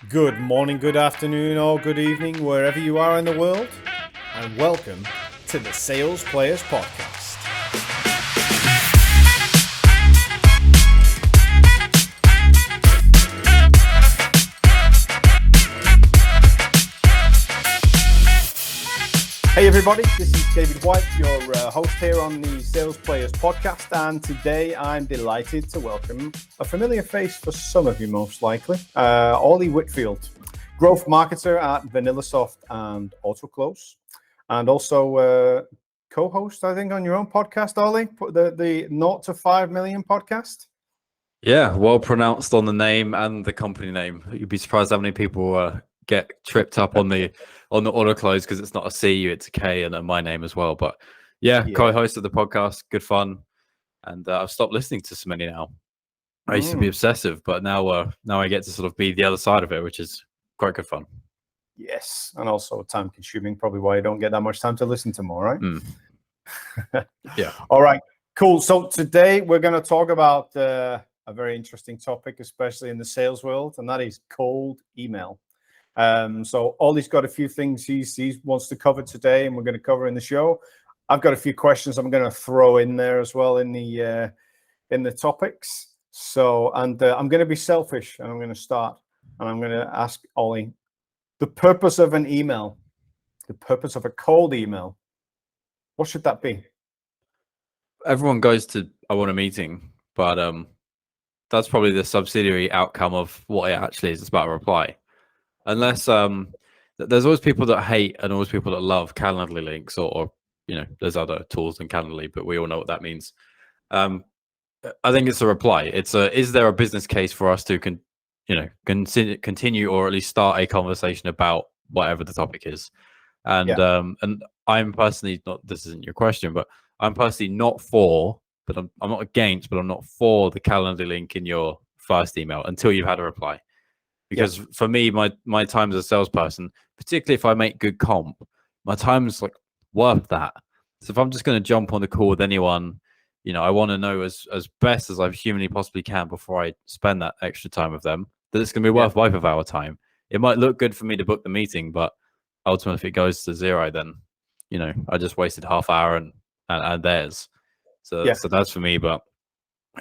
Good morning, good afternoon, or good evening, wherever you are in the world, and welcome to the Sales Players Podcast. Hey everybody, this is David White, your host here on the Sales Players Podcast, and today I'm delighted to welcome a familiar face for some of you most likely, Ollie Whitfield, growth marketer at VanillaSoft and AutoClose, and also co-host, I think, on your own podcast, Ollie, the 0 to 5 million podcast. Yeah, well pronounced on the name and the company name. You'd be surprised how many people get tripped up on the AutoClose because it's not a C, it's a K, and my name as well. But yeah, co-host of the podcast, good fun, and I've stopped listening to so many now. I used to be obsessive, but now I get to sort of be the other side of it, which is quite good fun. Yes, and also time consuming, probably why you don't get that much time to listen to more, right? Yeah. All right, cool. So today we're going to talk about a very interesting topic, especially in the sales world, and that is cold email. So Ollie's got a few things he wants to cover today, and we're going to cover in the show. I've got a few questions I'm going to throw in there as well in the topics. So, and I'm going to be selfish, and I'm going to start, and I'm going to ask Ollie the purpose of an email, the purpose of a cold email. What should that be? Everyone goes to I want a meeting, but that's probably the subsidiary outcome of what it actually is. It's about a reply. Unless there's always people that hate and always people that love Calendly links, or there's other tools than Calendly, but we all know what that means. I think it's a reply. Is there a business case for us to continue or at least start a conversation about whatever the topic is? And I'm personally not. This isn't your question, but I'm personally not for. But I'm not against. But I'm not for the Calendly link in your first email until you've had a reply. Because for me, my time as a salesperson, particularly if I make good comp, my time's like worth that. So if I'm just going to jump on the call with anyone, I want to know as best as I humanly possibly can before I spend that extra time with them, that it's going to be worth both of our time. It might look good for me to book the meeting, but ultimately if it goes to zero, then, I just wasted half hour and theirs. So that's for me, but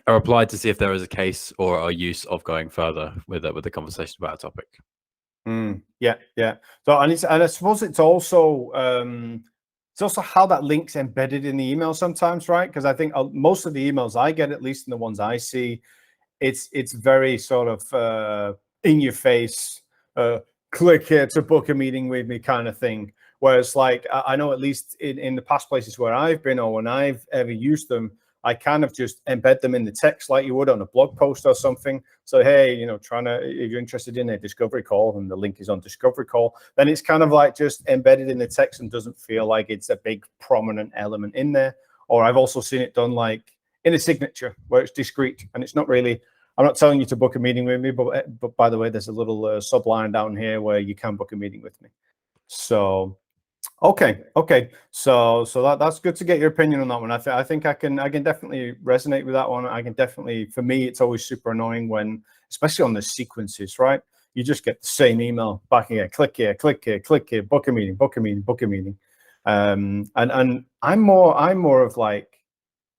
I replied to see if there is a case or a use of going further with the conversation about a topic. Yeah. So, and I suppose it's also how that link's embedded in the email sometimes, right? Because I think most of the emails I get, at least in the ones I see, it's very sort of in your face, click here to book a meeting with me kind of thing. Whereas, like, I know at least in the past places where I've been or when I've ever used them, I kind of just embed them in the text like you would on a blog post or something. So, hey, if you're interested in a discovery call and the link is on discovery call, then it's kind of like just embedded in the text and doesn't feel like it's a big prominent element in there. Or I've also seen it done like in a signature where it's discreet and it's not really, I'm not telling you to book a meeting with me, but by the way, there's a little subline down here where you can book a meeting with me. So, Okay. So that's good to get your opinion on that one. I think I can definitely resonate with that one. I can definitely, for me, it's always super annoying when, especially on the sequences, right? You just get the same email back again, click here, book a meeting. And I'm more of like,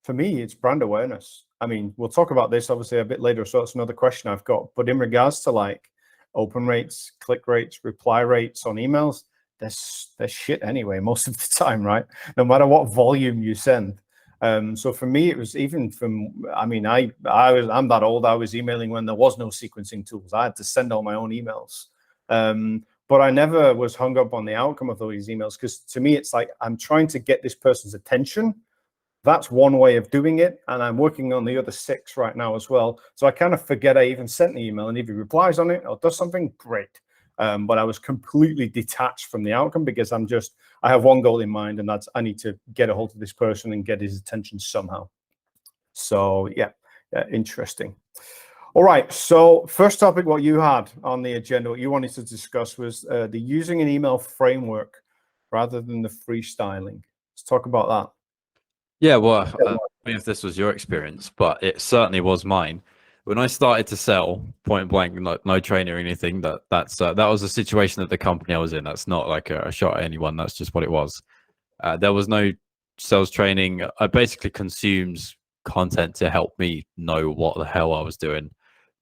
for me, it's brand awareness. I mean, we'll talk about this obviously a bit later, so it's another question I've got. But in regards to like open rates, click rates, reply rates on emails, they're shit anyway most of the time, right? No matter what volume you send. So for me, it was even from, I mean, I'm that old. I was emailing when there was no sequencing tools. I had to send all my own emails. But I never was hung up on the outcome of those emails, because to me, it's like I'm trying to get this person's attention. That's one way of doing it. And I'm working on the other 6 right now as well. So I kind of forget I even sent the email, and if he replies on it or does something, great. But I was completely detached from the outcome because I have one goal in mind, and that's I need to get a hold of this person and get his attention somehow. So yeah, interesting. All right. So first topic, what you had on the agenda, what you wanted to discuss was the using an email framework rather than the freestyling. Let's talk about that. Yeah, well, I don't know if this was your experience, but it certainly was mine. when I started to sell, point blank, no training or anything, that was a situation that the company I was in. That's not like a shot at anyone. That's just what it was. There was no sales training. I basically consumed content to help me know what the hell I was doing.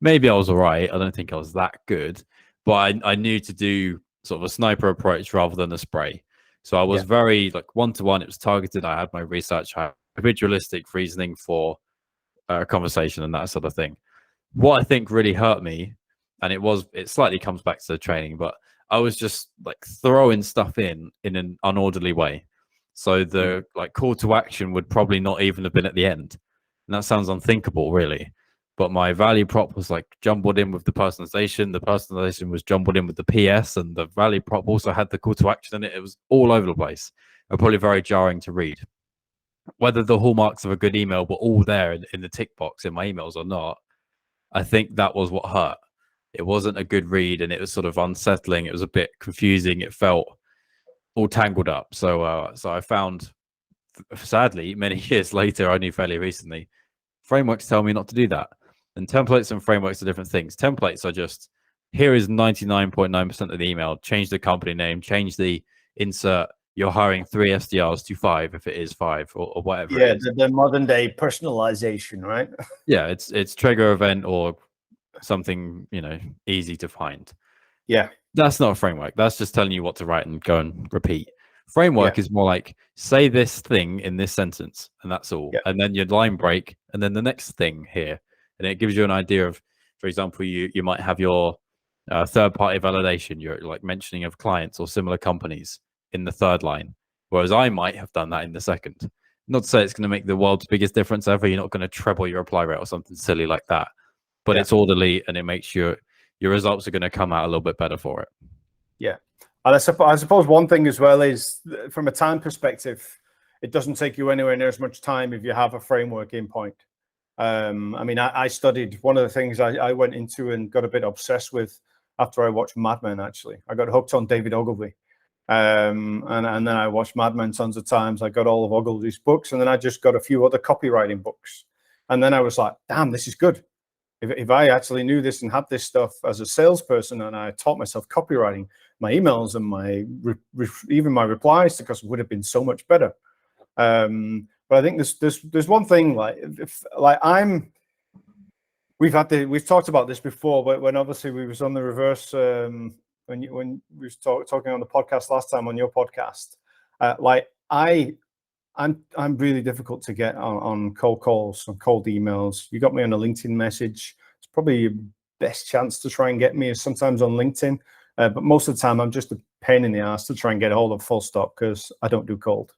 Maybe I was all right. I don't think I was that good, but I knew to do sort of a sniper approach rather than a spray. So I was very like one-to-one. It was targeted. I had my research. I had individualistic reasoning for a conversation and that sort of thing. What I think really hurt me, and it slightly comes back to the training, but I was just like throwing stuff in an unorderly way. So the like call to action would probably not even have been at the end. And that sounds unthinkable, really. But my value prop was like jumbled in with the personalization. The personalization was jumbled in with the PS, and the value prop also had the call to action in it. It was all over the place and probably very jarring to read. Whether the hallmarks of a good email were all there in the tick box in my emails or not, I think that was what hurt. It wasn't a good read, and it was sort of unsettling. It was a bit confusing. It felt all tangled up. So I found, sadly, many years later, only fairly recently, frameworks tell me not to do that. And templates and frameworks are different things. Templates are just, here is 99.9% of the email. Change the company name, change the insert. You're hiring 3 SDRs to 5 if it is 5 or whatever. Yeah, the modern day personalization, right? Yeah, it's trigger event or something, easy to find. Yeah. That's not a framework. That's just telling you what to write and go and repeat. Framework is more like, say this thing in this sentence, and that's all. And then your line break, and then the next thing here. And it gives you an idea of, for example, you might have your third-party validation. You're like mentioning of clients or similar companies in the third line, whereas I might have done that in the second. Not to say it's going to make the world's biggest difference ever. You're not going to treble your reply rate or something silly like that. But it's orderly, and it makes your results are going to come out a little bit better for it. Yeah. And I suppose one thing as well is, from a time perspective, it doesn't take you anywhere near as much time if you have a framework in point. I mean, I studied, one of the things I went into and got a bit obsessed with after I watched Mad Men, actually. I got hooked on David Ogilvy. And then I watched Mad Men tons of times. I got all of Ogilvy's books, and then I just got a few other copywriting books. And then I was like, damn, this is good. If I actually knew this and had this stuff as a salesperson, and I taught myself copywriting, my emails and my even my replies to customers would have been so much better. But I think there's one thing, we've talked about this before, but when obviously we was on the reverse, when we was talking on the podcast last time on your podcast, I'm really difficult to get on cold calls, on cold emails. You got me on a LinkedIn message. It's probably your best chance to try and get me is sometimes on LinkedIn. But most of the time, I'm just a pain in the ass to try and get a hold of, full stop, because I don't do cold.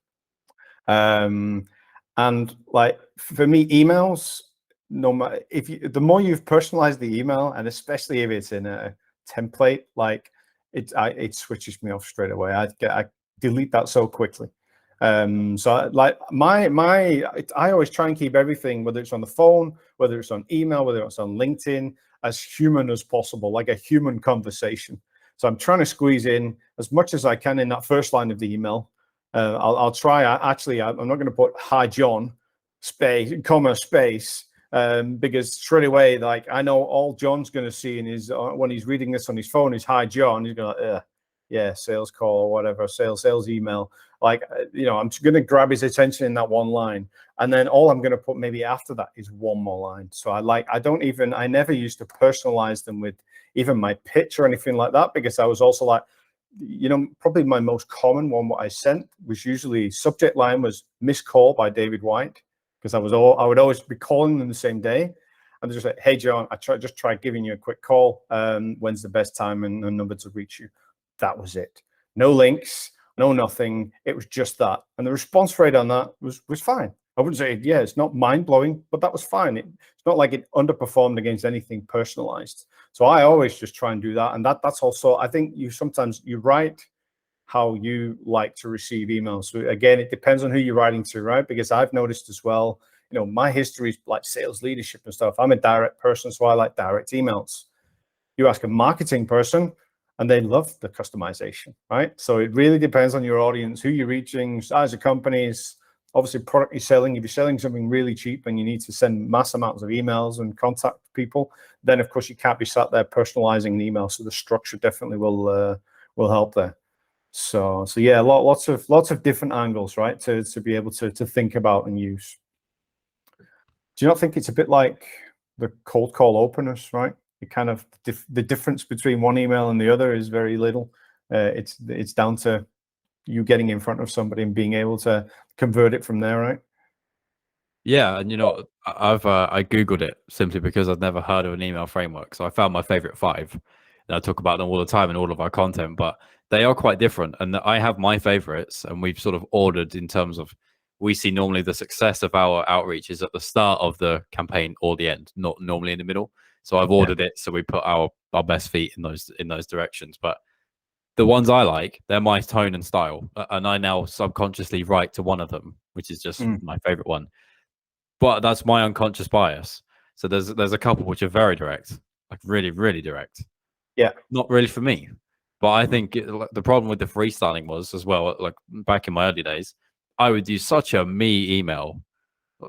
And like for me, emails, no matter the more you've personalized the email, and especially if it's in a template, like it switches me off straight away. I delete that so quickly. So like I always try and keep everything, whether it's on the phone, whether it's on email, whether it's on LinkedIn, as human as possible, like a human conversation. So I'm trying to squeeze in as much as I can in that first line of the email. I'll try. I'm not going to put hi John space, comma space, because straight away, like I know all John's going to see in his when he's reading this on his phone is hi John. He's going to yeah, sales call or whatever, sales email. Like, I'm just going to grab his attention in that one line. And then all I'm going to put maybe after that is one more line. So I never used to personalize them with even my pitch or anything like that, because I was also like, probably my most common one, what I sent was usually subject line was missed call by David White, because I would always be calling them the same day. And they're just like, hey, John, I just tried giving you a quick call. When's the best time and number to reach you? That was it. No links, no nothing. It was just that. And the response rate on that was fine. I wouldn't say, yeah, it's not mind-blowing, but that was fine. It's not like it underperformed against anything personalized. So I always just try and do that. And that's also, I think sometimes you write how you like to receive emails. So again, it depends on who you're writing to, right? Because I've noticed as well, my history is like sales leadership and stuff. I'm a direct person, so I like direct emails. You ask a marketing person, and they love the customization, right? So it really depends on your audience, who you're reaching, size of companies, obviously product you're selling. If you're selling something really cheap and you need to send mass amounts of emails and contact people, then of course you can't be sat there personalizing an email. So the structure definitely will help there. So yeah, lots of different angles, right, to be able to think about and use. Do you not think it's a bit like the cold call openers, right? It kind of the difference between one email and the other is very little. It's down to you getting in front of somebody and being able to convert it from there, right? Yeah, and I googled it simply because I'd never heard of an email framework. So I found my favorite 5, and I talk about them all the time in all of our content. But they are quite different, and I have my favorites, and we've sort of ordered in terms of we see normally the success of our outreach is at the start of the campaign or the end, not normally in the middle. So I've ordered it, so we put our best feet in those directions. But the ones I like, they're my tone and style, and I now subconsciously write to one of them, which is just my favorite one. But that's my unconscious bias. So there's a couple which are very direct, like really, really direct. Yeah. Not really for me. But I think the problem with the freestyling was as well, like back in my early days, I would use such a me email,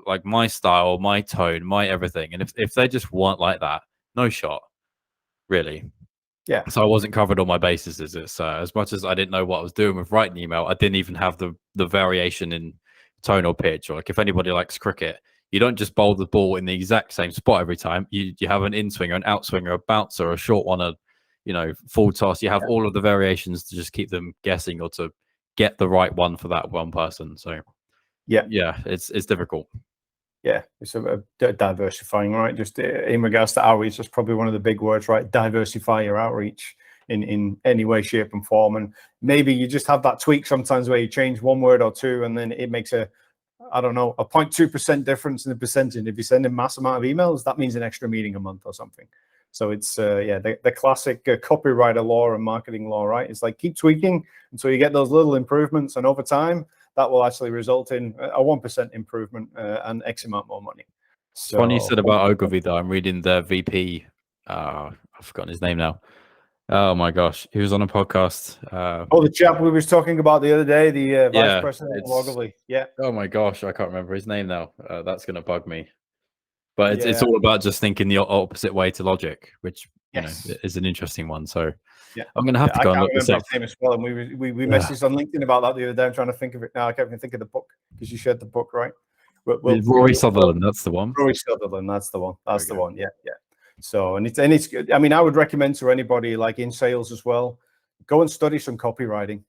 like my style, my tone, my everything. And if they just weren't like that, no shot, really. Yeah. So I wasn't covered on my bases as much as I didn't know what I was doing with writing email. I didn't even have the variation in tone or pitch. Or like if anybody likes cricket, you don't just bowl the ball in the exact same spot every time. You have an in swinger, an out swinger, a bouncer, a short one, a full toss. You have all of the variations to just keep them guessing or to get the right one for that one person. So yeah, it's difficult. Yeah, it's a diversifying, right? Just in regards to outreach, that's probably one of the big words, right? Diversify your outreach in any way, shape, and form. And maybe you just have that tweak sometimes where you change one word or two, and then it makes a 0.2% difference in the percentage. If you're sending mass amount of emails, that means an extra meeting a month or something. So it's the classic copywriter law and marketing law, right? It's like keep tweaking until you get those little improvements, and over time that will actually result in a 1% improvement and X amount more money. So funny you said about Ogilvy, though. I'm reading the VP. I've forgotten his name now. Oh my gosh, he was on a podcast. The chap we was talking about the other day, the vice president of Ogilvy. Yeah. Oh my gosh, I can't remember his name now. That's gonna bug me. But it's all about just thinking the opposite way to logic, which is an interesting one. So I'm gonna have to go and look this up. Him as well, and we messaged on LinkedIn about that the other day. I'm trying to think of it now. I can't even think of the book because you shared the book, right? Rory Sutherland, that's the one. Rory Sutherland, that's the one. That's the one. Yeah. So and it's good. I mean, I would recommend to anybody like in sales as well, go and study some copywriting.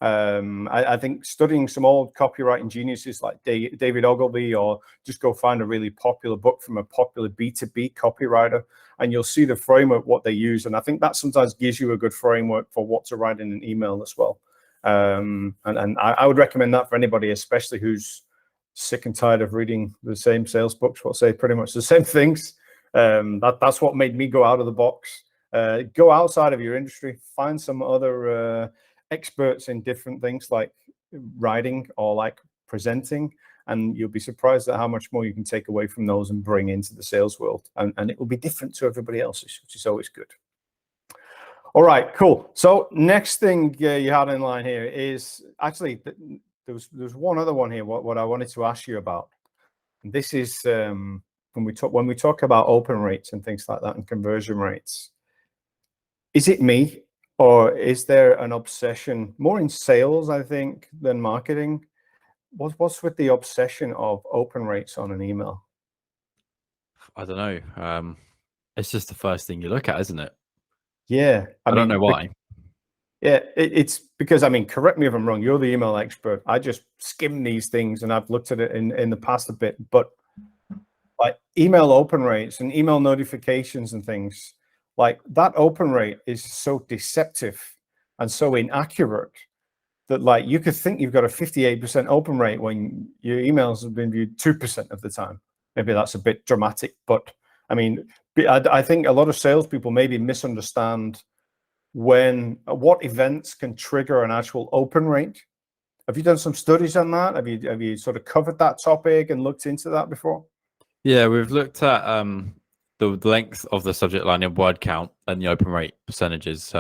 I think studying some old copywriting geniuses like David Ogilvy, or just go find a really popular book from a popular B2B copywriter, and you'll see the framework, what they use. And I think that sometimes gives you a good framework for what to write in an email as well. And I would recommend that for anybody, especially who's sick and tired of reading the same sales books, what say pretty much the same things. That's what made me go out of the box. Go outside of your industry, find some other experts in different things like writing or like presenting, and you'll be surprised at how much more you can take away from those and bring into the sales world, and it will be different to everybody else's, which is always good. All right, cool. So next thing you had in line here is actually there's one other one here what I wanted to ask you about. And this is when we talk about open rates and things like that and conversion rates, is it me, or is there an obsession more in sales, I think, than marketing? What's with the obsession of open rates on an email? I don't know. It's just the first thing you look at, isn't it? Yeah. I don't know why. Yeah, it's because, I mean, correct me if I'm wrong, you're the email expert. I just skim these things and I've looked at it in the past a bit, but like email open rates and email notifications and things, like that open rate is so deceptive and so inaccurate that like you could think you've got a 58% open rate when your emails have been viewed 2% of the time. Maybe that's a bit dramatic, but I mean, I think a lot of salespeople maybe misunderstand what events can trigger an actual open rate. Have you done some studies on that? Have you sort of covered that topic and looked into that before? Yeah, we've looked at the length of the subject line in word count and the open rate percentages.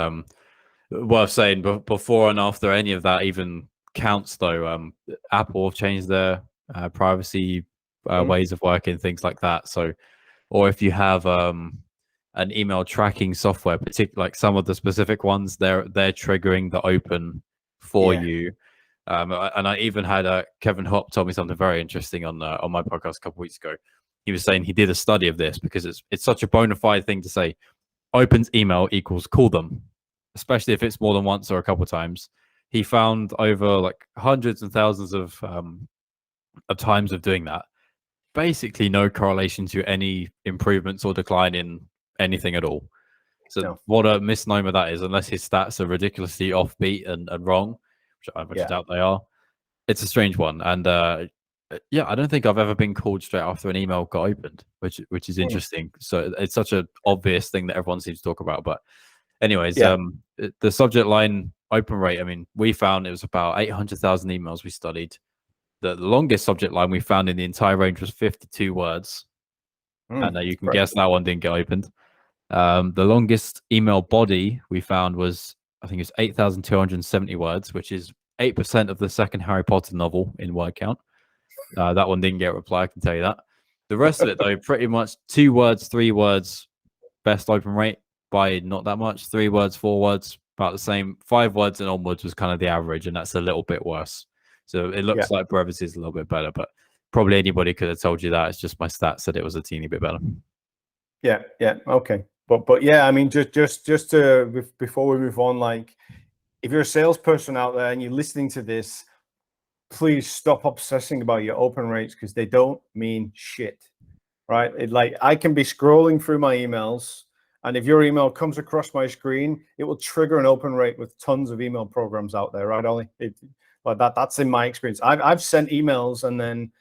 Worth saying, before and after any of that even counts, though, Apple have changed their privacy ways of working, things like that. So, or if you have an email tracking software, particularly like some of the specific ones, they're triggering the open for you. And I even had Kevin Hopp told me something very interesting on my podcast a couple weeks ago. He was saying he did a study of this because it's such a bona fide thing to say. Opens email equals call them, especially if it's more than once or a couple of times. He found over like hundreds and thousands of times of doing that, basically no correlation to any improvements or decline in anything at all. So what a misnomer that is, unless his stats are ridiculously offbeat and wrong, which I much doubt they are. It's a strange one. And yeah, I don't think I've ever been called straight after an email got opened, which is interesting. So it's such an obvious thing that everyone seems to talk about. But anyways, the subject line open rate, I mean, we found it was about 800,000 emails we studied. The longest subject line we found in the entire range was 52 words. And you can guess that one didn't get opened. The longest email body we found was, I think it's 8,270 words, which is 8% of the second Harry Potter novel in word count. That one didn't get a reply, I can tell you that. The rest of it, though, pretty much 2 words, 3 words, best open rate by not that much. 3 words, 4 words, about the same. 5 words and onwards was kind of the average, and that's a little bit worse. So it looks like brevity is a little bit better, but probably anybody could have told you that. It's just my stats said it was a teeny bit better. Yeah, okay. But yeah, I mean, just to before we move on, like, if you're a salesperson out there and you're listening to this, please stop obsessing about your open rates, because they don't mean shit, right? Like, I can be scrolling through my emails, and if your email comes across my screen, it will trigger an open rate with tons of email programs out there, right, Ollie? Like that's in my experience. I've sent emails and then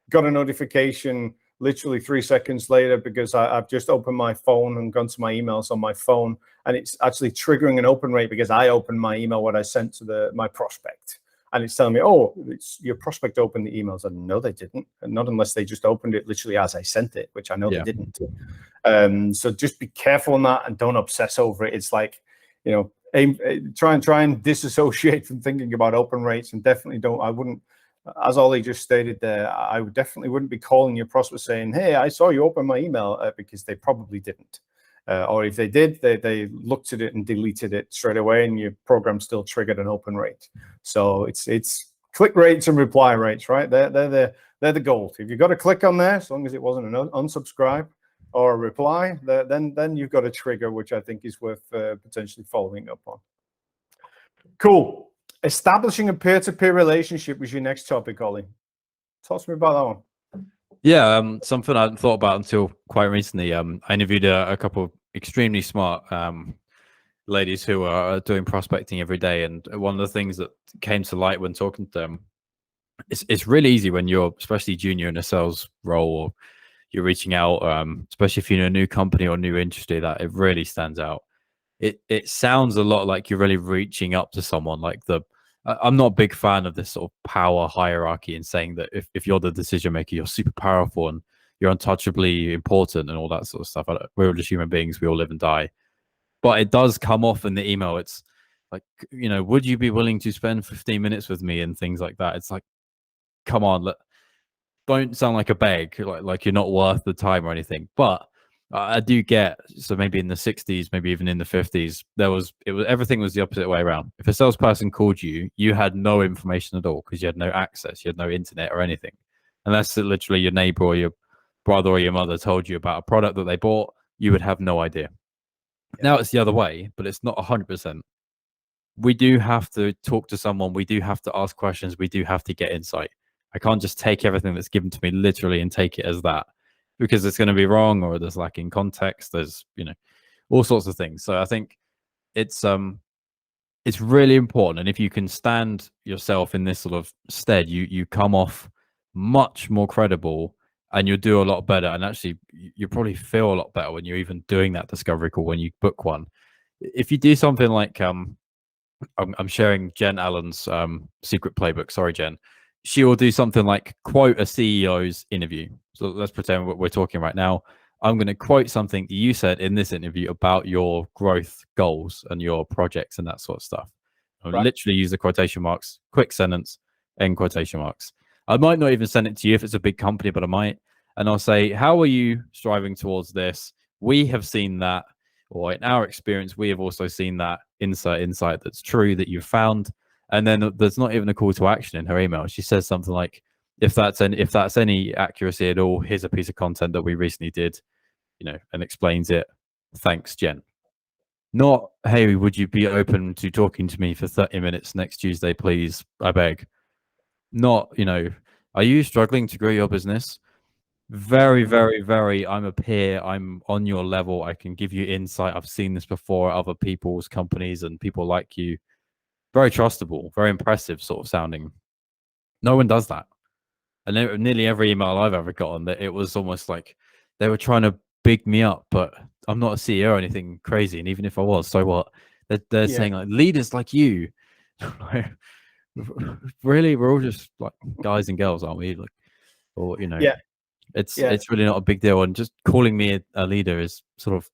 got a notification literally 3 seconds later because I've just opened my phone and gone to my emails on my phone, and it's actually triggering an open rate because I opened my email, what I sent to my prospect, and it's telling me, oh, your prospect opened the emails. And no, they didn't, and not unless they just opened it literally as I sent it, which I know they didn't. So just be careful on that and don't obsess over it. It's like, you know, try and disassociate from thinking about open rates, and definitely I wouldn't, as Ollie just stated there, I definitely wouldn't be calling your prospect saying, hey, I saw you open my email, because they probably didn't. Or if they did, they looked at it and deleted it straight away, and your program still triggered an open rate. So it's click rates and reply rates, right? They're the gold. If you've got to click on there, as long as it wasn't an unsubscribe or a reply, then you've got a trigger, which I think is worth potentially following up on. Cool. Establishing a peer-to-peer relationship was your next topic, Ollie. Talk to me about that one. Yeah, something I hadn't thought about until quite recently. I interviewed a couple of extremely smart ladies who are doing prospecting every day, and one of the things that came to light when talking to them, it's really easy when you're especially junior in a sales role, or you're reaching out, especially if you're in a new company or new industry, that it really stands out. It sounds a lot like you're really reaching up to someone. Like I'm not a big fan of this sort of power hierarchy and saying that if you're the decision maker, you're super powerful and you're untouchably important and all that sort of stuff. We're all just human beings. We all live and die. But it does come off in the email. It's like, you know, would you be willing to spend 15 minutes with me and things like that? It's like, come on, don't sound like a beg, like you're not worth the time or anything. But I do get, so maybe in the 60s, maybe even in the 50s, everything was the opposite way around. If a salesperson called you, you had no information at all because you had no access, you had no internet or anything, unless literally your neighbor or your brother or your mother told you about a product that they bought. You would have no idea. Now it's the other way, but it's not 100%. We do have to talk to someone. We do have to ask questions. We do have to get insight. I can't just take everything that's given to me literally and take it as that, because it's going to be wrong, or there's lacking context. There's, you know, all sorts of things. So I think it's really important. And if you can stand yourself in this sort of stead, you come off much more credible, and you'll do a lot better. And actually, you probably feel a lot better when you're even doing that discovery call when you book one. If you do something like I'm sharing Jen Allen's secret playbook. Sorry, Jen. She will do something like quote a CEO's interview. So let's pretend what we're talking right now. I'm going to quote something you said in this interview about your growth goals and your projects and that sort of stuff. I'll literally use the quotation marks, quick sentence, end quotation marks. I might not even send it to you if it's a big company, but I might. And I'll say, how are you striving towards this? We have seen that, or in our experience, we have also seen that insight that's true that you've found. And then there's not even a call to action in her email. She says something like, if that's any accuracy at all, here's a piece of content that we recently did, and explains it. Thanks, Jen. Not, hey, would you be open to talking to me for 30 minutes next Tuesday, please? I beg. Not, are you struggling to grow your business? Very, very, very, I'm a peer. I'm on your level. I can give you insight. I've seen this before at other people's companies and people like you. Very trustable, very impressive sort of sounding. No one does that. And nearly every email I've ever gotten, that it was almost like they were trying to big me up, but I'm not a CEO or anything crazy. And even if I was, so what? They're saying like leaders like you. Really, we're all just like guys and girls, aren't we? Like, or it's really not a big deal. And just calling me a leader is sort of,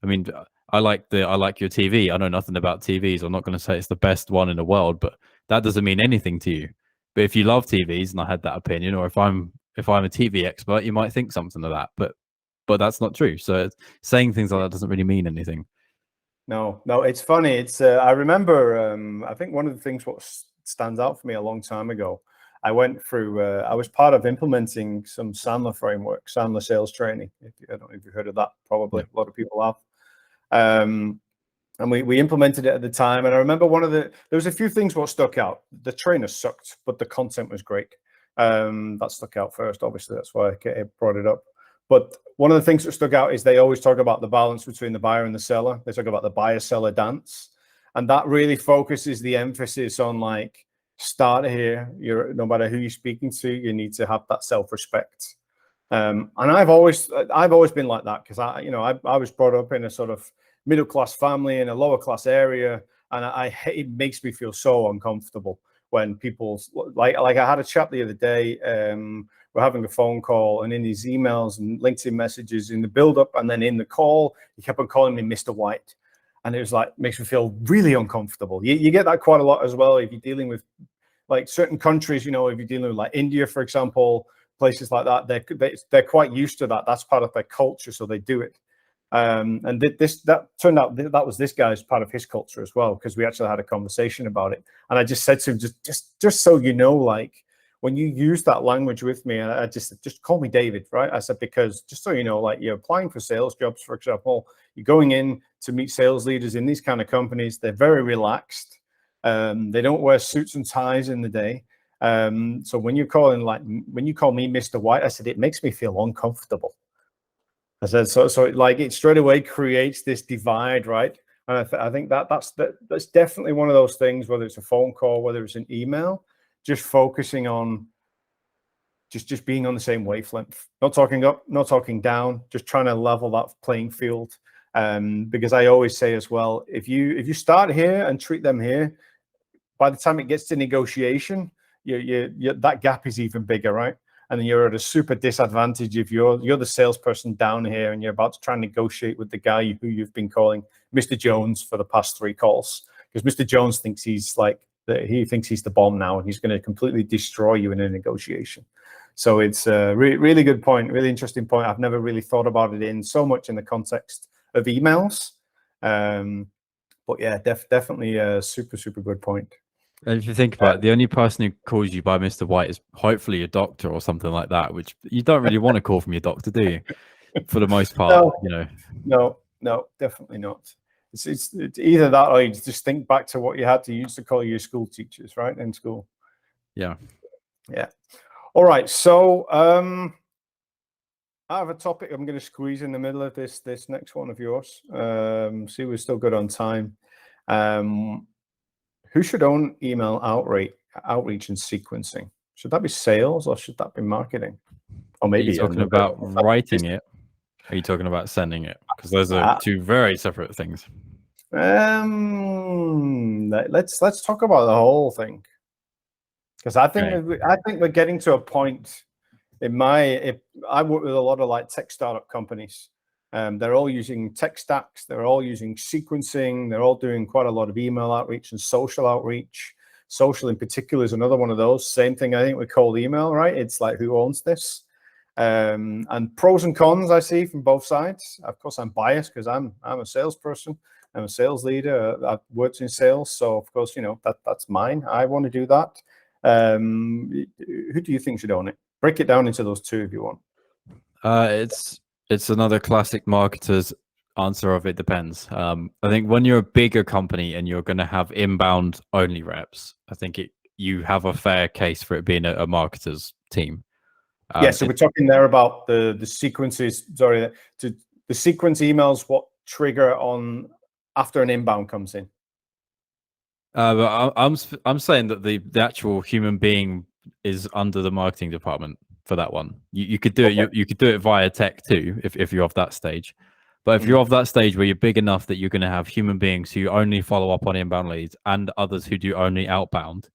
I mean, I like your TV. I know nothing about TVs. I'm not going to say it's the best one in the world, but that doesn't mean anything to you. But if you love TVs, and I had that opinion, or if I'm a TV expert, you might think something of that. But that's not true. So saying things like that doesn't really mean anything. No, it's funny. It's I remember. I think one of the things what stands out for me a long time ago. I went through. I was part of implementing some Sandler framework, Sandler sales training. I don't know if you've heard of that. Probably a lot of people have. And we implemented it at the time. And I remember there was a few things what stuck out. The trainer sucked, but the content was great. That stuck out first. Obviously, that's why I brought it up. But one of the things that stuck out is they always talk about the balance between the buyer and the seller. They talk about the buyer-seller dance. And that really focuses the emphasis on like, start here. No matter who you're speaking to, you need to have that self-respect. And I've always been like that because I was brought up in a sort of middle-class family in a lower-class area, and it makes me feel so uncomfortable when people like I had a chat the other day. We're having a phone call, and in these emails and LinkedIn messages, in the build-up and then in the call, he kept on calling me Mr. White, and it was like makes me feel really uncomfortable. You get that quite a lot as well if you're dealing with like certain countries. If you're dealing with like India, for example. Places like that, they're quite used to that. That's part of their culture, so they do it. And that turned out that was this guy's part of his culture as well, because we actually had a conversation about it. And I just said to him, just so you know, like when you use that language with me, I just call me David, right? I said, because just so you know, like you're applying for sales jobs, for example, you're going in to meet sales leaders in these kind of companies. They're very relaxed. They don't wear suits and ties in the day. So when you call me Mr. White, I said, it makes me feel uncomfortable. I said, so like it straight away creates this divide, right? And I think that's definitely one of those things, whether it's a phone call, whether it's an email, just focusing on just being on the same wavelength, not talking up, not talking down, just trying to level that playing field. Because I always say as well, if you start here and treat them here, by the time it gets to negotiation, that gap is even bigger, right? And then you're at a super disadvantage if you're the salesperson down here and you're about to try and negotiate with the guy who you've been calling Mr. Jones for the past 3 calls, because Mr. Jones thinks he's the bomb now and he's going to completely destroy you in a negotiation. So it's a really good point, really interesting point. I've never really thought about it in so much in the context of emails. But yeah, definitely a super good point. And if you think about it, the only person who calls you by Mr. White is hopefully a doctor or something like that, which you don't really want to call from your doctor, do you? For the most part, No, definitely not. It's either that or you just think back to what you had to use to call your school teachers, right, in school. Yeah. All right. So I have a topic I'm going to squeeze in the middle of this next one of yours. See, we're still good on time. Who should own email outreach and sequencing? Should that be sales or should that be marketing? Or maybe are you talking about writing it? Or are you talking about sending it? Because those are 2 very separate things. Let's talk about the whole thing, because I think we're getting to a point. I work with a lot of like tech startup companies. They're all using tech stacks. They're all using sequencing. They're all doing quite a lot of email outreach and social outreach. Social in particular is another one of those. Same thing, I think, with cold email, right? It's like, who owns this? And pros and cons I see from both sides. Of course, I'm biased because I'm a salesperson. I'm a sales leader. I've worked in sales, so of course, you know, that's mine. I want to do that. Who do you think should own it? Break it down into those two if you want. It's another classic marketer's answer of it depends. I think when you're a bigger company and you're going to have inbound only reps, I think you have a fair case for it being a marketer's team. Yeah, so we're talking there about the sequences. Sorry, the sequence emails. What trigger on after an inbound comes in? But I'm saying that the actual human being is under the marketing department for that one. You could do it. You could do it via tech too if you're off that stage. But if you're off that stage where you're big enough that you're going to have human beings who only follow up on inbound leads and others who do only outbound,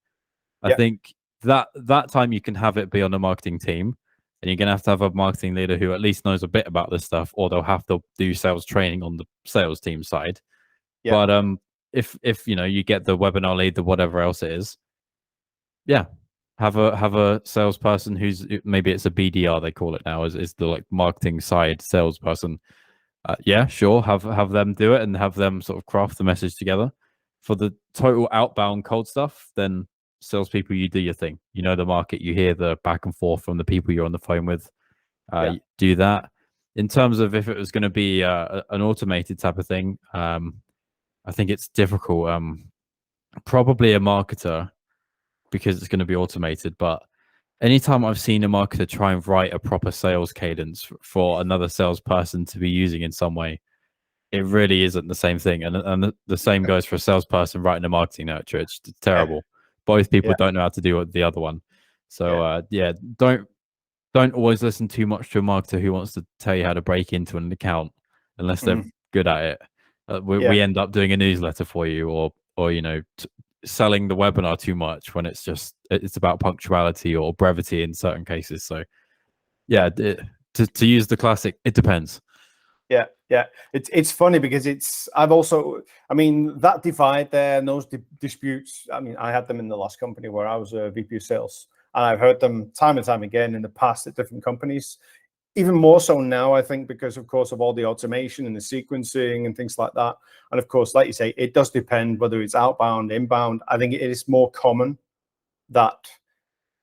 I think that time you can have it be on the marketing team, and you're going to have a marketing leader who at least knows a bit about this stuff, or they'll have to do sales training on the sales team side. But if you know, you get the webinar lead, the whatever else it is, have a salesperson who's, maybe it's a BDR they call it now, is the like marketing side salesperson. Sure, have them do it and have them sort of craft the message together. For the total outbound cold stuff, then salespeople, you do your thing. You know the market, you hear the back and forth from the people you're on the phone with. Do that. In terms of if it was going to be an automated type of thing, I think it's difficult. Probably a marketer, because it's going to be automated. But anytime I've seen a marketer try and write a proper sales cadence for another salesperson to be using in some way, it really isn't the same thing. And the same goes for a salesperson writing a marketing nurture. It's terrible. Both people don't know how to do the other one. So don't always listen too much to a marketer who wants to tell you how to break into an account unless they're good at it. We end up doing a newsletter for you, or you know, selling the webinar too much when it's about punctuality or brevity in certain cases. So to use the classic, it depends. It's funny because I mean, that divide there and those disputes, I mean, I had them in the last company where I was a VP of sales, and I've heard them time and time again in the past at different companies. Even more so now, I think, because of course of all the automation and the sequencing and things like that. And of course, like you say, it does depend whether it's outbound, inbound. I think it is more common that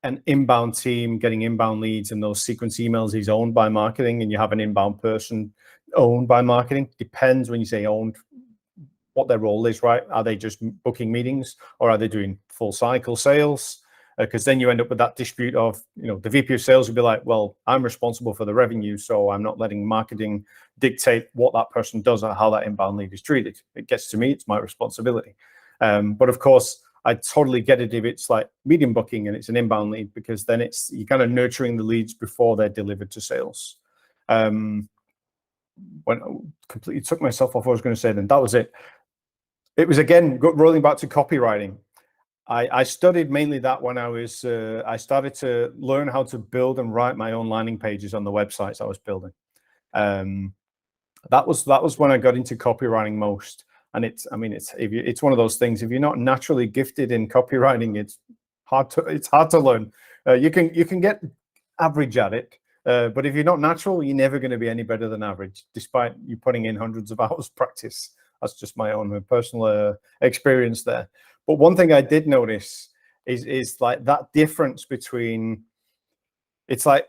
an inbound team getting inbound leads and those sequence emails is owned by marketing, and you have an inbound person owned by marketing. Depends when you say owned, what their role is, right? Are they just booking meetings, or are they doing full cycle sales? Because then you end up with that dispute of, you know, the VP of sales would be like, well, I'm responsible for the revenue, so I'm not letting marketing dictate what that person does or how that inbound lead is treated. It gets to me, it's my responsibility. But of course, I totally get it if it's like medium booking and it's an inbound lead, because then you're kind of nurturing the leads before they're delivered to sales. When I completely took myself off what I was going to say, then that was it. It was, again, rolling back to copywriting. I studied mainly that when I started to learn how to build and write my own landing pages on the websites I was building. That was when I got into copywriting most. And it's one of those things. If you're not naturally gifted in copywriting, it's hard to learn. You can get average at it, but if you're not natural, you're never going to be any better than average, despite you putting in hundreds of hours practice. That's just my own personal experience there. But one thing I did notice is like that difference between, it's like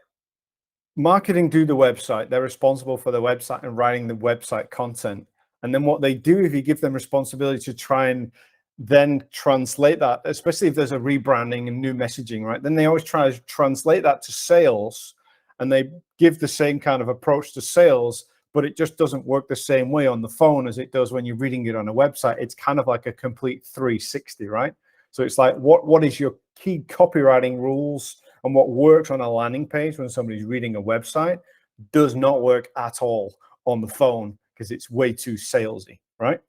marketing do the website, they're responsible for the website and writing the website content. And then what they do, if you give them responsibility to try and then translate that, especially if there's a rebranding and new messaging, right? Then they always try to translate that to sales, and they give the same kind of approach to sales, but it just doesn't work the same way on the phone as it does when you're reading it on a website. It's kind of like a complete 360, right? So it's like, what is your key copywriting rules, and what works on a landing page when somebody's reading a website does not work at all on the phone, because it's way too salesy, right?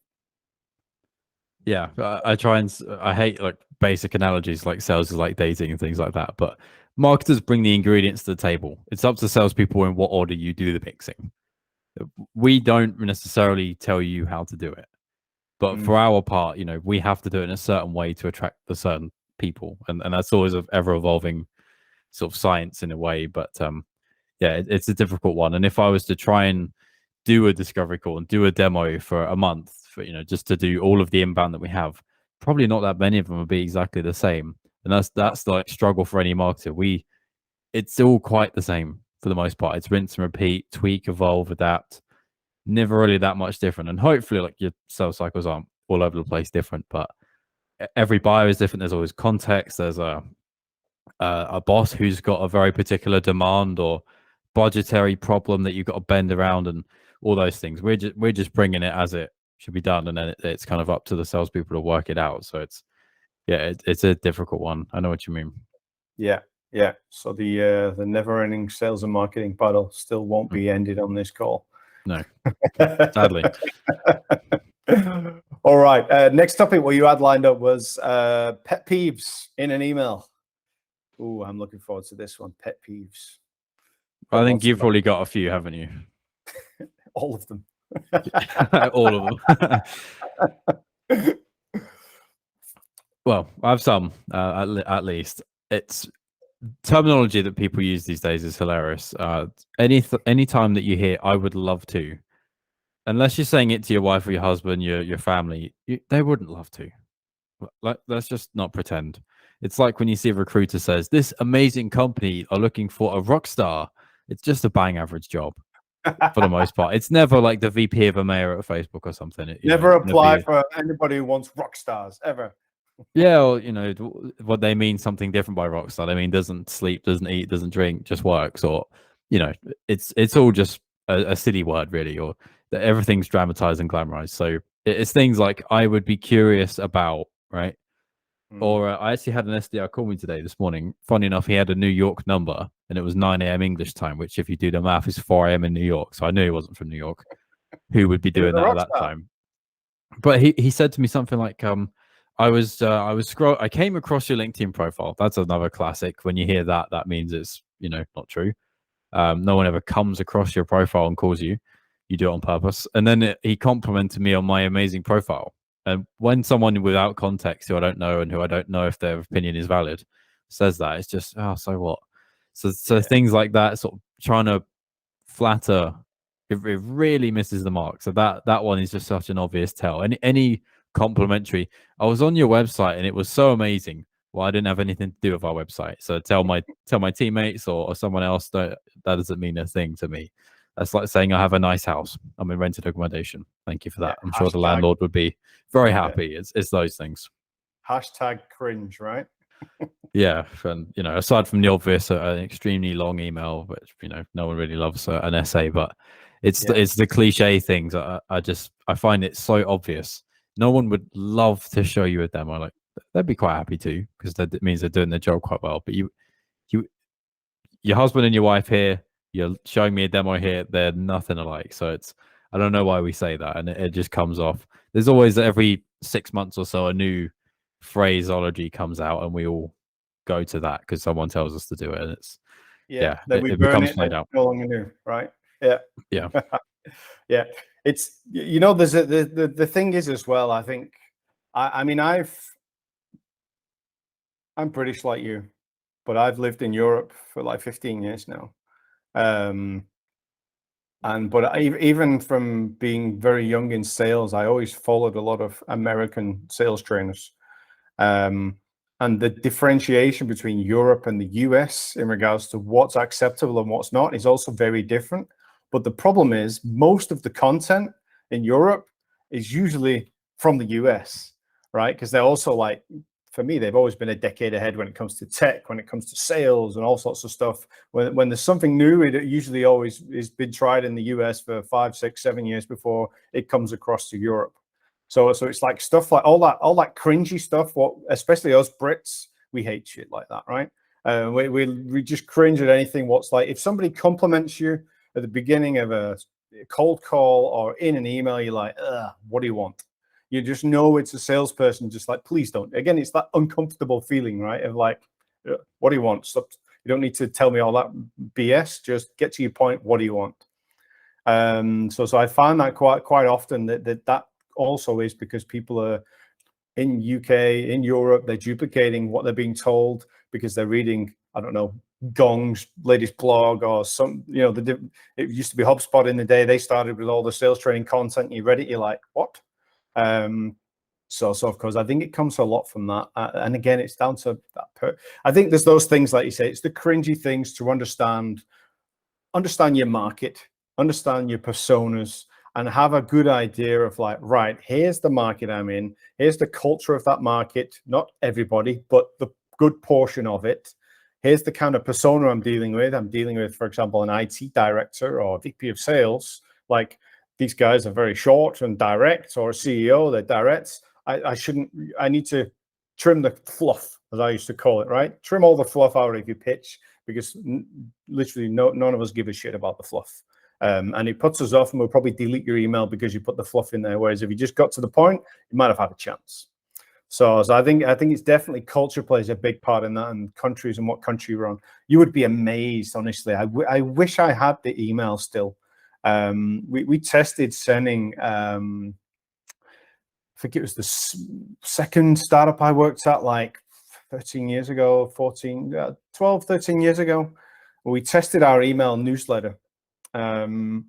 Yeah, I hate like basic analogies like sales is like dating and things like that, but marketers bring the ingredients to the table. It's up to salespeople in what order you do the mixing. We don't necessarily tell you how to do it, but for our part, you know, we have to do it in a certain way to attract the certain people, and that's always an ever evolving sort of science in a way. But yeah, it's a difficult one. And if I was to try and do a discovery call and do a demo for a month, for, just to do all of the inbound that we have, probably not that many of them will be exactly the same. And that's like struggle for any marketer. It's all quite the same for the most part. It's rinse and repeat, tweak, evolve, adapt. Never really that much different. And hopefully, like, your sales cycles aren't all over the place different, but every buyer is different. There's always context. There's a boss who's got a very particular demand or budgetary problem that you've got to bend around, and all those things. We're just bringing it as it should be done, and then it's kind of up to the salespeople to work it out. So it's a difficult one. I know what you mean. Yeah. So the never-ending sales and marketing battle still won't be ended on this call. No, sadly. All right. Next topic what you had lined up was pet peeves in an email. Ooh, I'm looking forward to this one. Pet peeves. I think you've probably got a few, haven't you? All of them. All of them. Well, I have some, at least. It's terminology that people use these days is hilarious. Any time that you hear "I would love to," unless you're saying it to your wife or your husband, your family, they wouldn't love to. Like, let's just not pretend. It's like when you see a recruiter says, "This amazing company are looking for a rock star." It's just a bang average job for the most part. It's never like the VP of a mayor at Facebook or something. Never apply for anybody who wants rock stars ever. Yeah, or what they mean something different by rock star. They mean doesn't sleep, doesn't eat, doesn't drink, just works, or it's all just a silly word really, or that everything's dramatized and glamorized. So it's things like "I would be curious about," right? Or I actually had an SDR call me today this morning. Funny enough, he had a New York number, and it was 9 a.m. English time, which, if you do the math, is 4 a.m. in New York. So I knew he wasn't from New York. Who would be doing that at that time? But he said to me something like, I came across your LinkedIn profile. That's another classic. When you hear that, that means it's not true. No one ever comes across your profile and calls you. You do it on purpose. And then he complimented me on my amazing profile. And when someone without context, who I don't know and who I don't know if their opinion is valid, says that, it's just, oh, so what? So things like that, sort of trying to flatter, it really misses the mark. So that one is just such an obvious tell. Any complimentary, "I was on your website and it was so amazing." Well, I didn't have anything to do with our website. So tell my teammates or someone else, that doesn't mean a thing to me. That's like saying "I have a nice house. I'm in rented accommodation. Thank you for that." I'm sure the landlord would be very happy. It's those things. Hashtag cringe, right? Yeah, and aside from the obvious, an extremely long email, which no one really loves an essay, but it's the cliche things. I find it so obvious. No one would love to show you a demo. Like, they'd be quite happy to, because that means they're doing their job quite well. But your husband and your wife here, you're showing me a demo here, they're nothing alike. So I don't know why we say that, and it just comes off. There's always, every 6 months or so, a new phraseology comes out, and we all go to that because someone tells us to do it, and it's then we it burn becomes it, played out. no longer new, right? Yeah. Yeah. It's there's the thing is as well. I think I'm British like you, but I've lived in Europe for like 15 years now. But even from being very young in sales, I always followed a lot of American sales trainers. And the differentiation between Europe and the US in regards to what's acceptable and what's not is also very different. But the problem is, most of the content in Europe is usually from the US, right? Because they're also, like, for me, they've always been a decade ahead when it comes to tech, when it comes to sales and all sorts of stuff. When there's something new, it usually always is been tried in the US for 5, 6, 7 years before it comes across to Europe. So it's like stuff like all that cringy stuff. What, especially us Brits, we hate shit like that, right? We just cringe at anything. What's like, if somebody compliments you at the beginning of a cold call or in an email, you're like, what do you want? You just know it's a salesperson, just like, please don't. Again, it's that uncomfortable feeling, right? Of like, what do you want? Stop. You don't need to tell me all that BS. Just get to your point. What do you want? So I find that quite often that also is because people are in UK, in Europe, they're duplicating what they're being told because they're reading, I don't know, Gong's latest blog or some, you know, it used to be HubSpot in the day. They started with all the sales training content. You read it, you're like, what? So of course, I think it comes a lot from that. And again, it's down to that. I think there's those things, like you say, it's the cringy things to understand your market, understand your personas, and have a good idea of like, right, here's the market I'm in. Here's the culture of that market. Not everybody, but the good portion of it. Here's the kind of persona I'm dealing with. I'm dealing with, for example, an IT director or VP of sales. Like, these guys are very short and direct, or a CEO, they're direct. I need to trim the fluff, as I used to call it, right? Trim all the fluff out of your pitch, because literally none of us give a shit about the fluff. And it puts us off, and we'll probably delete your email because you put the fluff in there. Whereas if you just got to the point, you might have had a chance. So I think it's definitely culture plays a big part in that, and countries and what country you're on. You would be amazed, honestly. I wish I had the email still. We tested sending, I think it was the second startup I worked at, like 13 years ago, 12, 13 years ago. We tested our email newsletter. And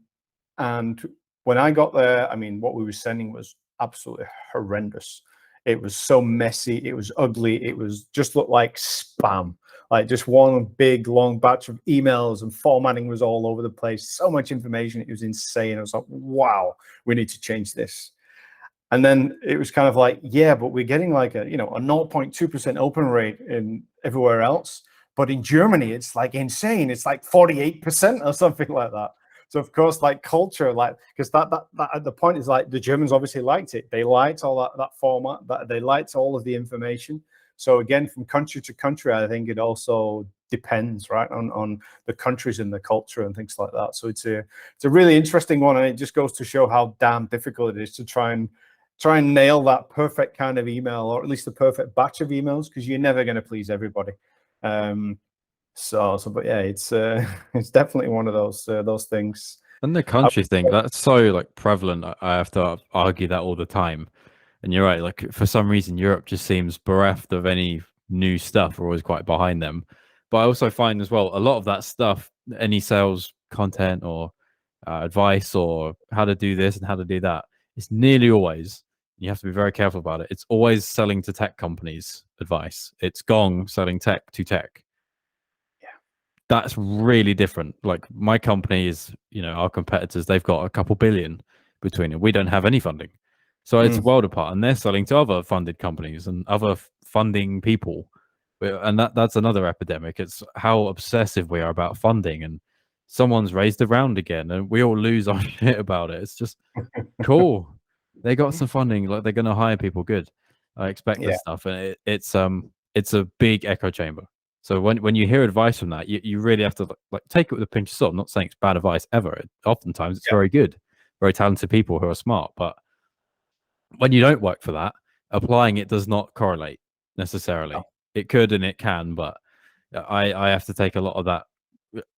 when I got there, I mean, what we were sending was absolutely horrendous. It was so messy. It was ugly. It was just looked like spam, like just one big long batch of emails, and formatting was all over the place. So much information. It was insane. I was like, wow, we need to change this. And then it was kind of like, yeah, but we're getting like a 0.2% open rate in everywhere else. But in Germany, it's like insane. It's like 48% or something like that. So of course, like culture, like, because that the point is, like, the Germans obviously liked it. They liked all that format. They liked all of the information. So again, from country to country, I think it also depends, right, on the countries and the culture and things like that. So it's a really interesting one, and it just goes to show how damn difficult it is to try and nail that perfect kind of email, or at least the perfect batch of emails, because you're never going to please everybody. But yeah, it's definitely one of those things. And the country thing, that's so like prevalent. I have to argue that all the time. And you're right, like for some reason Europe just seems bereft of any new stuff. We're always quite behind them. But I also find as well, a lot of that stuff, any sales content or advice or how to do this and how to do that, it's nearly always, you have to be very careful about it, it's always selling to tech companies advice. It's Gong selling tech to tech. That's really different. Like, my company is, our competitors, they've got a couple billion between them. We don't have any funding. So it's a world apart, and they're selling to other funded companies and other funding people. And that's another epidemic. It's how obsessive we are about funding, and someone's raised a round again and we all lose our shit about it. It's just cool. They got some funding, like they're going to hire people good. I expect this stuff. And it's a big echo chamber. So when you hear advice from that, you really have to like take it with a pinch of salt. I'm not saying it's bad advice ever. Oftentimes it's very good, very talented people who are smart. But when you don't work for that, applying it does not correlate necessarily. It could and it can, but I have to take a lot of that.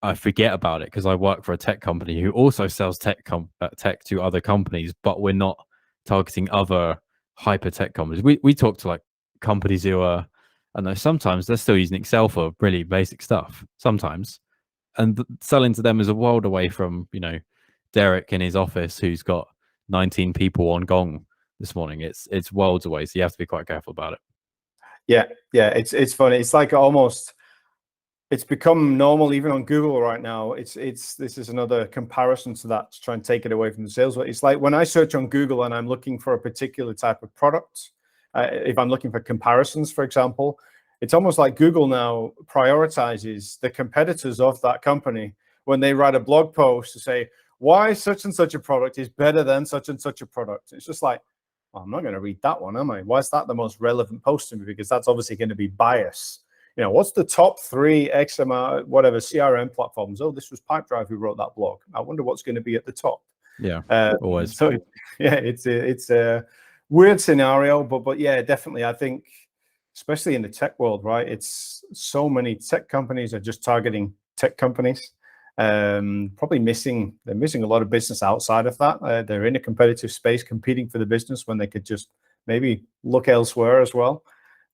I forget about it because I work for a tech company who also sells tech to other companies, but we're not targeting other hyper tech companies. We talk to like companies who are, I know sometimes they're still using Excel for really basic stuff sometimes, and selling to them is a world away from Derek in his office who's got 19 people on Gong this morning. It's worlds away, so you have to be quite careful about it. Yeah, it's funny. It's like almost, it's become normal even on Google right now. This is another comparison to that, to try and take it away from the sales. It's like when I search on Google and I'm looking for a particular type of product, if I'm looking for comparisons, for example, it's almost like Google now prioritizes the competitors of that company when they write a blog post to say why such and such a product is better than such and such a product. It's just like, well, I'm not going to read that one, am I? Why is that the most relevant post to me? Because that's obviously going to be bias. What's the top 3 XMR, whatever, CRM platforms? Oh, this was Pipedrive who wrote that blog. I wonder what's going to be at the top. Yeah, always. So it's a weird scenario, but yeah, definitely. I think, especially in the tech world, right? It's so many tech companies are just targeting tech companies. Probably they're missing a lot of business outside of that. They're in a competitive space competing for the business when they could just maybe look elsewhere as well.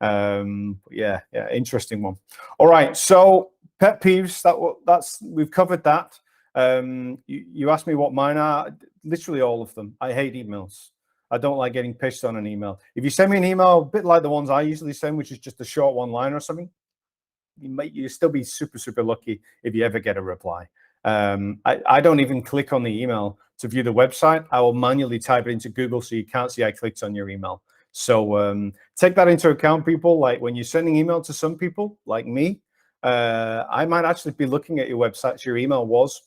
Yeah, interesting one. All right, so pet peeves, that's we've covered that. You asked me what mine are. Literally all of them. I hate emails. I don't like getting pissed on an email. If you send me an email, a bit like the ones I usually send, which is just a short one line or something, you still be super lucky if you ever get a reply. I don't even click on the email to view the website. I will manually type it into Google so you can't see I clicked on your email. So take that into account, people. Like when you're sending email to some people like me, I might actually be looking at your website. So your email was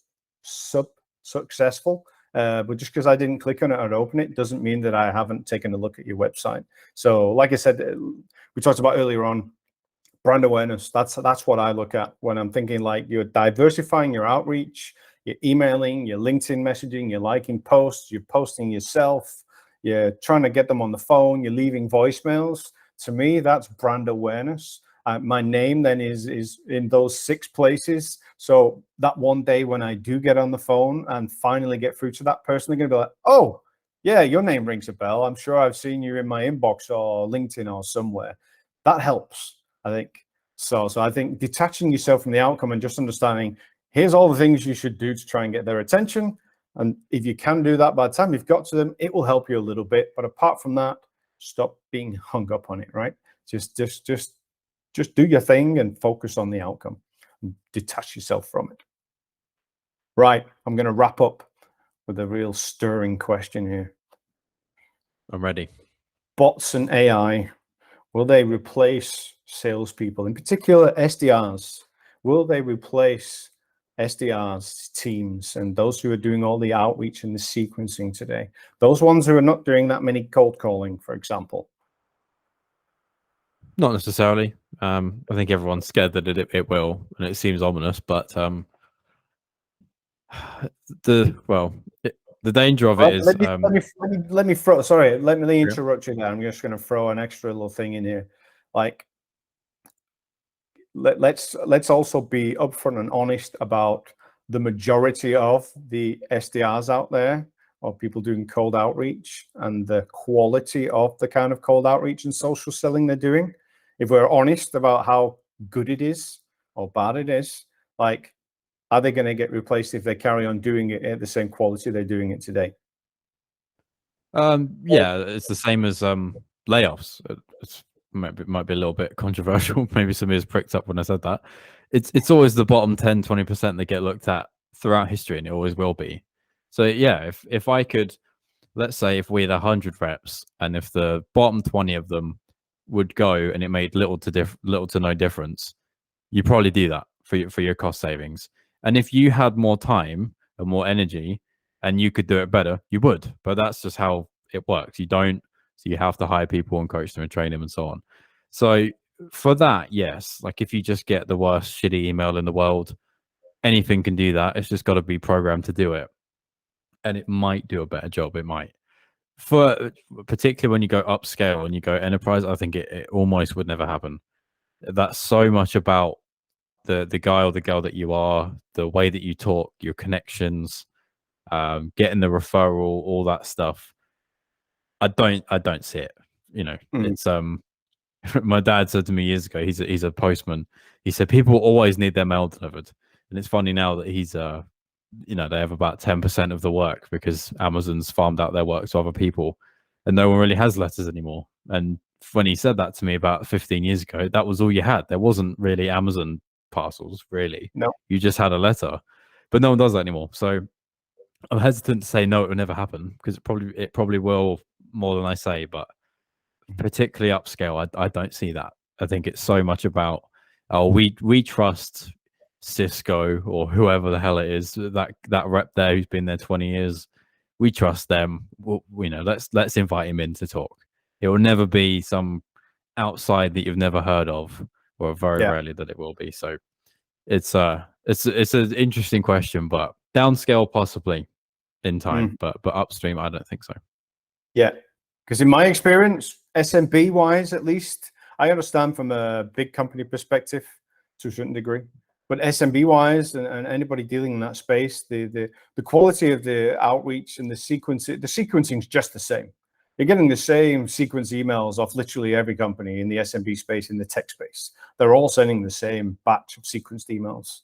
successful. But just because I didn't click on it or open it doesn't mean that I haven't taken a look at your website. So like I said, we talked about earlier on, brand awareness. That's what I look at when I'm thinking like you're diversifying your outreach, you're emailing, you're LinkedIn messaging, you're liking posts, you're posting yourself, you're trying to get them on the phone, you're leaving voicemails. To me, that's brand awareness. My name then is in those 6 places. So that one day when I do get on the phone and finally get through to that person, they're going to be like, oh, yeah, your name rings a bell. I'm sure I've seen you in my inbox or LinkedIn or somewhere. That helps, I think. So I think detaching yourself from the outcome and just understanding, here's all the things you should do to try and get their attention. And if you can do that by the time you've got to them, it will help you a little bit. But apart from that, stop being hung up on it, right? Just do your thing and focus on the outcome and detach yourself from it. Right, I'm going to wrap up with a real stirring question here. I'm ready. Bots and AI, will they replace salespeople, in particular SDRs? Will they replace SDRs, teams, and those who are doing all the outreach and the sequencing today? Those ones who are not doing that many cold calling, for example. Not necessarily. I think everyone's scared that it will, and it seems ominous. But the danger of it is. Let me throw. Sorry, let me interrupt you there. I'm just going to throw an extra little thing in here. Like, let's also be upfront and honest about the majority of the SDRs out there, or people doing cold outreach, and the quality of the kind of cold outreach and social selling they're doing. If we're honest about how good it is or bad it is, like, are they going to get replaced if they carry on doing it at the same quality they're doing it today? Yeah, it's the same as layoffs. It might be a little bit controversial. Maybe somebody has pricked up when I said that. It's always the bottom 10, 20% that get looked at throughout history, and it always will be. So yeah, if I could, let's say if we had 100 reps, and if the bottom 20 of them would go and it made little to no difference, you probably do that for your cost savings. And if you had more time and more energy and you could do it better, you would. But that's just how it works. You don't, so you have to hire people and coach them and train them and so on. So for that, yes, like if you just get the worst shitty email in the world, anything can do that. It's just got to be programmed to do it. And it might do a better job. It might. For particularly when you go upscale and you go enterprise, I think it almost would never happen. That's so much about the guy or the girl that you are, the way that you talk, your connections, getting the referral, all that stuff. I don't see it. You know, it's my dad said to me years ago, he's a postman. He said people always need their mail delivered. And it's funny now that he's they have about 10% of the work because Amazon's farmed out their work to other people, and no one really has letters anymore. And when he said that to me about 15 years ago, that was all you had. There wasn't really Amazon parcels, really. No, you just had a letter, but no one does that anymore. So I'm hesitant to say no, it will never happen, because it probably will more than I say. But particularly upscale, I don't see that. I think it's so much about, oh, we trust Cisco or whoever the hell it is, that rep there who's been there 20 years. We trust them. Let's invite him in to talk. It will never be some outside that you've never heard of, or very rarely that it will be. So it's an interesting question, but downscale possibly in time, but upstream I don't think so. Yeah, because in my experience, SMB wise, at least, I understand from a big company perspective to a certain degree, but SMB wise and anybody dealing in that space, the quality of the outreach and the sequencing is just the same. You're getting the same sequence emails off literally every company in the SMB space, in the tech space. They're all sending the same batch of sequenced emails.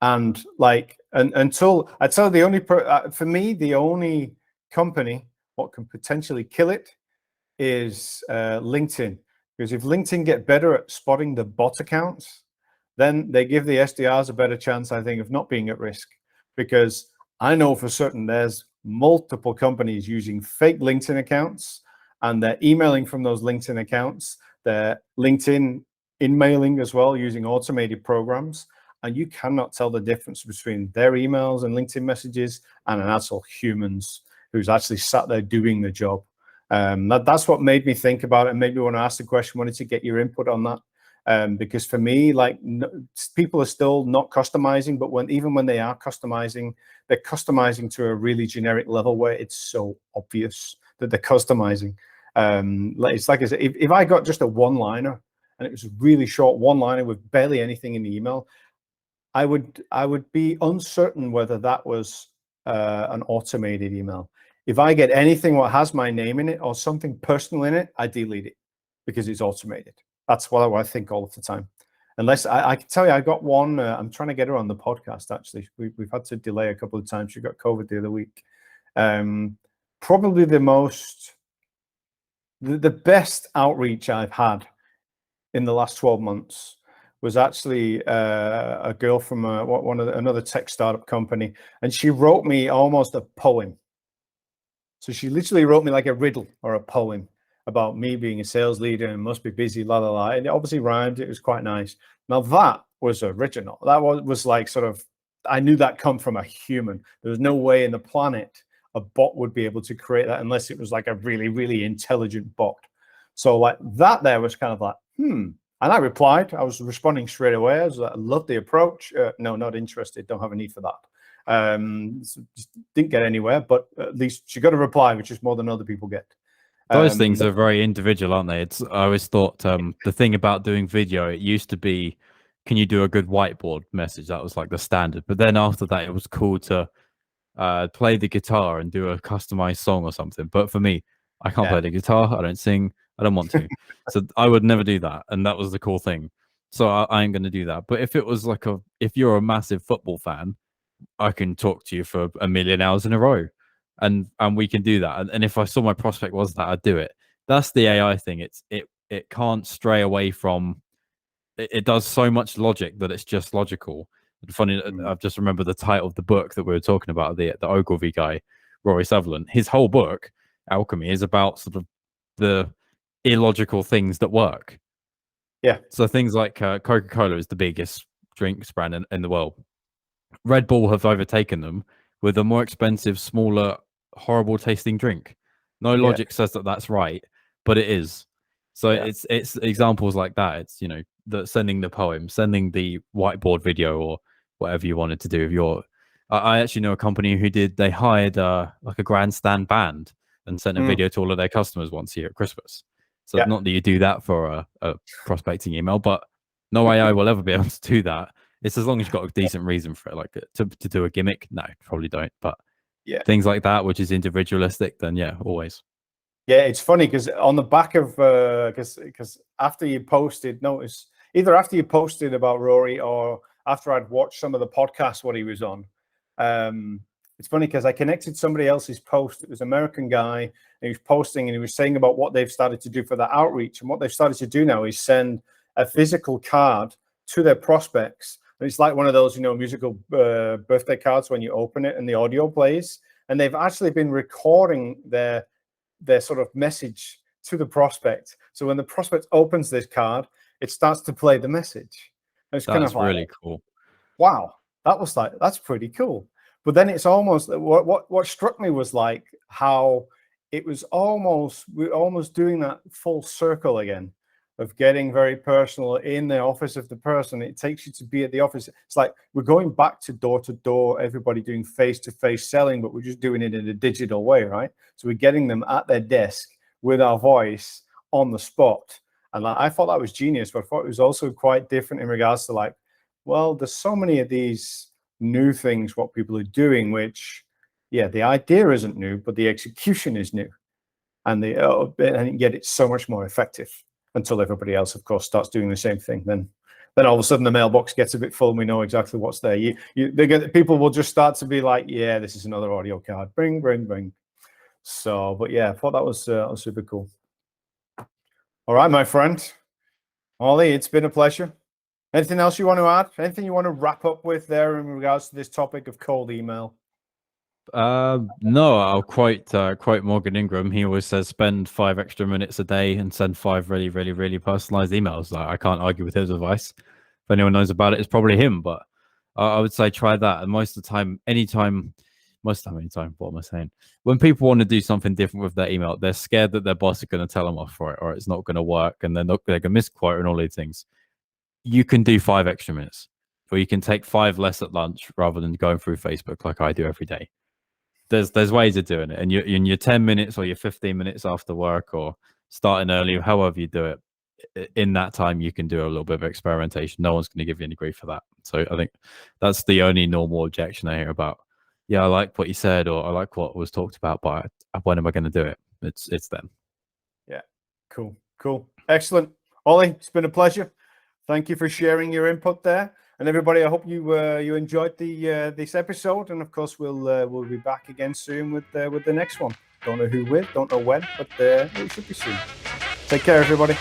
And like, until I'd say the only, for me, the only company what can potentially kill it is LinkedIn. Because if LinkedIn get better at spotting the bot accounts, then they give the SDRs a better chance, I think, of not being at risk. Because I know for certain there's multiple companies using fake LinkedIn accounts, and they're emailing from those LinkedIn accounts. They're LinkedIn in-mailing as well, using automated programs. And you cannot tell the difference between their emails and LinkedIn messages and an actual humans who's actually sat there doing the job. That's what made me think about it and made me want to ask the question, wanted to get your input on that. Because for me, like, people are still not customizing, but even when they are customizing, they're customizing to a really generic level where it's so obvious that they're customizing. It's like I said, if I got just a one-liner and it was a really short one-liner with barely anything in the email, I would be uncertain whether that was an automated email. If I get anything what has my name in it or something personal in it, I delete it because it's automated. That's what I think all of the time. Unless I can tell you, I got one. I'm trying to get her on the podcast. Actually, we've had to delay a couple of times. She got COVID the other week. Probably the best outreach I've had in the last 12 months was actually a girl from another tech startup company, and she wrote me almost a poem. So she literally wrote me like a riddle or a poem about me being a sales leader and must be busy, la la la. And it obviously rhymed. It was quite nice. Now that was original. That was like sort of, I knew that come from a human. There was no way in the planet a bot would be able to create that unless it was like a really, really intelligent bot. So like that there was kind of like, And I replied. I was responding straight away. I was like, I love the approach. No, not interested. Don't have a need for that. Just didn't get anywhere, but at least she got a reply, which is more than other people get. Those things are very individual, aren't they? I always thought the thing about doing video, it used to be, can you do a good whiteboard message? That was like the standard. But then after that, it was cool to play the guitar and do a customized song or something. But for me, I can't play the guitar. I don't sing. I don't want to. So I would never do that. And that was the cool thing. So I ain't going to do that. But if it was like if you're a massive football fan, I can talk to you for a million hours in a row. And we can do that. And if I saw my prospect was that, I'd do it. That's the AI thing. It can't stray away from, it does so much logic that it's just logical. Funny, I've just remembered the title of the book that we were talking about, the Ogilvy guy, Rory Sutherland. His whole book, Alchemy, is about sort of the illogical things that work. Yeah. So things like Coca-Cola is the biggest drinks brand in the world. Red Bull have overtaken them with a more expensive, smaller, horrible tasting drink. No logic says that that's right, but it is. So it's examples like that. It's, sending the poem, sending the whiteboard video, or whatever you wanted to do. If you're, I actually know a company they hired like a grandstand band and sent a video to all of their customers once a year at Christmas. So not that you do that for a prospecting email, but no AI will ever be able to do that. It's as long as you've got a decent reason for it, like to do a gimmick. No, probably don't. But things like that, which is individualistic, then always. Yeah, it's funny because on the back of because after you posted, either after you posted about Rory or after I'd watched some of the podcasts what he was on. It's funny because I connected somebody else's post. It was an American guy, and he was posting and he was saying about what they've started to do for that outreach. And what they've started to do now is send a physical card to their prospects. And it's like one of those, musical birthday cards when you open it and the audio plays. And they've actually been recording their sort of message to the prospect. So when the prospect opens this card, it starts to play the message. And it's kind of like, really cool. Wow, that's pretty cool. But then it's almost what struck me was like how it was we're almost doing that full circle again of getting very personal in the office of the person. It takes you to be at the office. It's like we're going back to door, everybody doing face-to-face selling, but we're just doing it in a digital way, right? So we're getting them at their desk with our voice on the spot. And I thought that was genius, but I thought it was also quite different in regards to like, well, there's so many of these new things what people are doing, which, the idea isn't new, but the execution is new. and yet it's so much more effective until everybody else, of course, starts doing the same thing. Then all of a sudden the mailbox gets a bit full and we know exactly what's there. People will just start to be like, yeah, this is another audio card. Bring. So, but yeah, I thought that was super cool. All right, my friend. Ollie, it's been a pleasure. Anything else you want to add? Anything you want to wrap up with there in regards to this topic of cold email? No, I'll quote Morgan Ingram. He always says spend 5 extra minutes a day and send 5 really, really, really personalized emails. I can't argue with his advice. If anyone knows about it, it's probably him. But I would say try that. And most of the time, anytime, what am I saying? When people want to do something different with their email, they're scared that their boss is going to tell them off for it, or it's not going to work, and they're going to misquote and all these things. You can do 5 extra minutes, or you can take 5 less at lunch rather than going through Facebook like I do every day. There's ways of doing it, and you're in your 10 minutes or your 15 minutes after work, or starting early, however you do it. In that time, you can do a little bit of experimentation. No one's going to give you any grief for that. So I think that's the only normal objection I hear about. Yeah, I like what you said, or I like what was talked about, but when am I going to do it? It's then. Yeah, cool, excellent. Ollie, it's been a pleasure. Thank you for sharing your input there, and everybody. I hope you enjoyed this episode, and of course we'll be back again soon with the next one. Don't know who with, don't know when, but it should be soon. Take care, everybody.